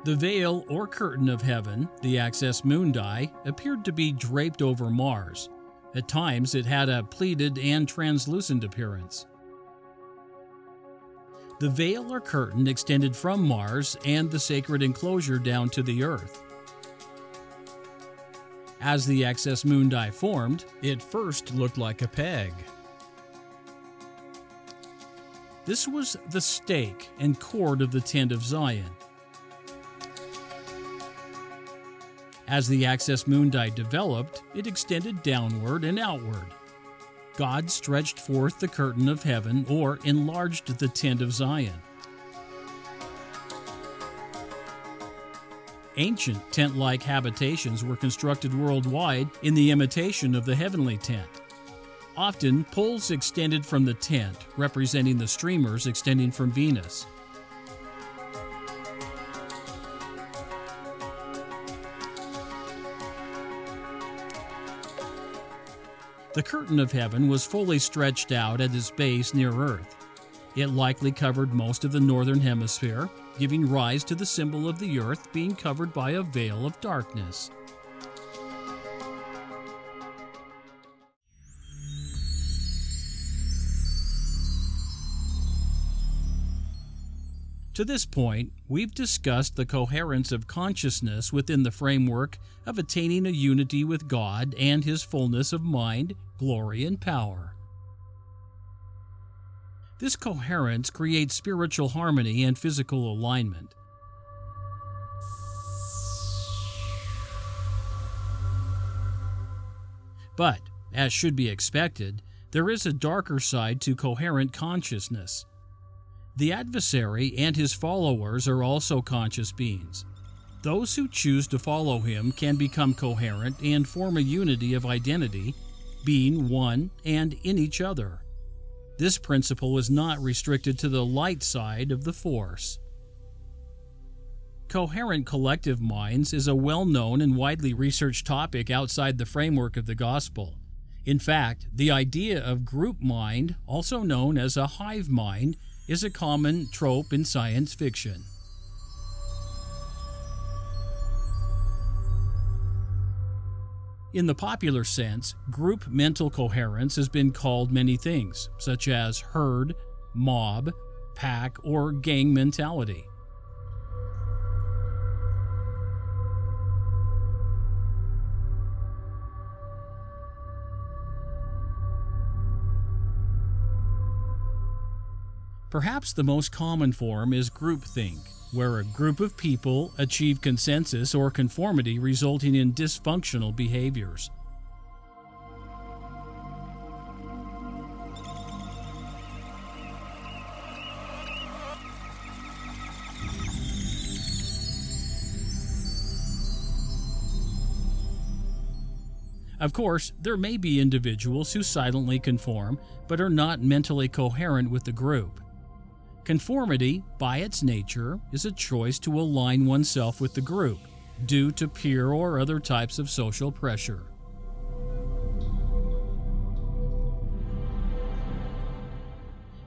The veil or curtain of heaven, the Axis Mundi, appeared to be draped over Mars. At times it had a pleated and translucent appearance. The veil or curtain extended from Mars and the sacred enclosure down to the Earth. As the Axis Mundi formed, it first looked like a peg. This was the stake and cord of the tent of Zion. As the Axis Mundi developed, it extended downward and outward. God stretched forth the curtain of heaven or enlarged the tent of Zion. Ancient tent-like habitations were constructed worldwide in the imitation of the heavenly tent. Often, poles extended from the tent, representing the streamers extending from Venus. The curtain of heaven was fully stretched out at its base near Earth. It likely covered most of the northern hemisphere, giving rise to the symbol of the Earth being covered by a veil of darkness. To this point, we've discussed the coherence of consciousness within the framework of attaining a unity with God and His fullness of mind, glory, and power. This coherence creates spiritual harmony and physical alignment. But, as should be expected, there is a darker side to coherent consciousness. The adversary and his followers are also conscious beings. Those who choose to follow him can become coherent and form a unity of identity, being one and in each other. This principle is not restricted to the light side of the Force. Coherent collective minds is a well-known and widely researched topic outside the framework of the Gospel. In fact, the idea of group mind, also known as a hive mind, is a common trope in science fiction. In the popular sense, group mental coherence has been called many things, such as herd, mob, pack, or gang mentality. Perhaps the most common form is groupthink, where a group of people achieve consensus or conformity resulting in dysfunctional behaviors. Of course, there may be individuals who silently conform but are not mentally coherent with the group. Conformity, by its nature, is a choice to align oneself with the group, due to peer or other types of social pressure.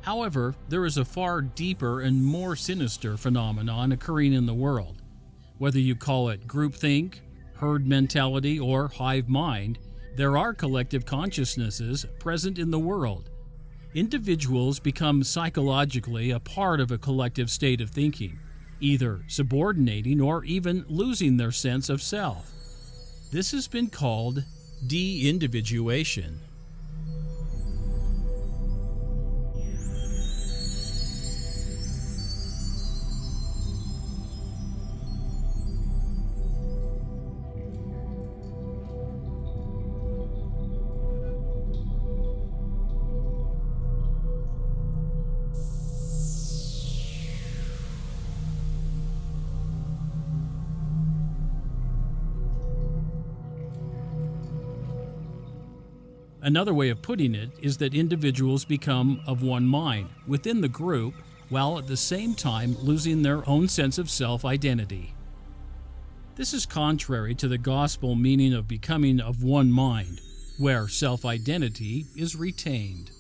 However, there is a far deeper and more sinister phenomenon occurring in the world. Whether you call it groupthink, herd mentality, or hive mind, there are collective consciousnesses present in the world. Individuals become psychologically a part of a collective state of thinking, either subordinating or even losing their sense of self. This has been called de-individuation. Another way of putting it is that individuals become of one mind within the group, while at the same time losing their own sense of self-identity. This is contrary to the gospel meaning of becoming of one mind, where self-identity is retained.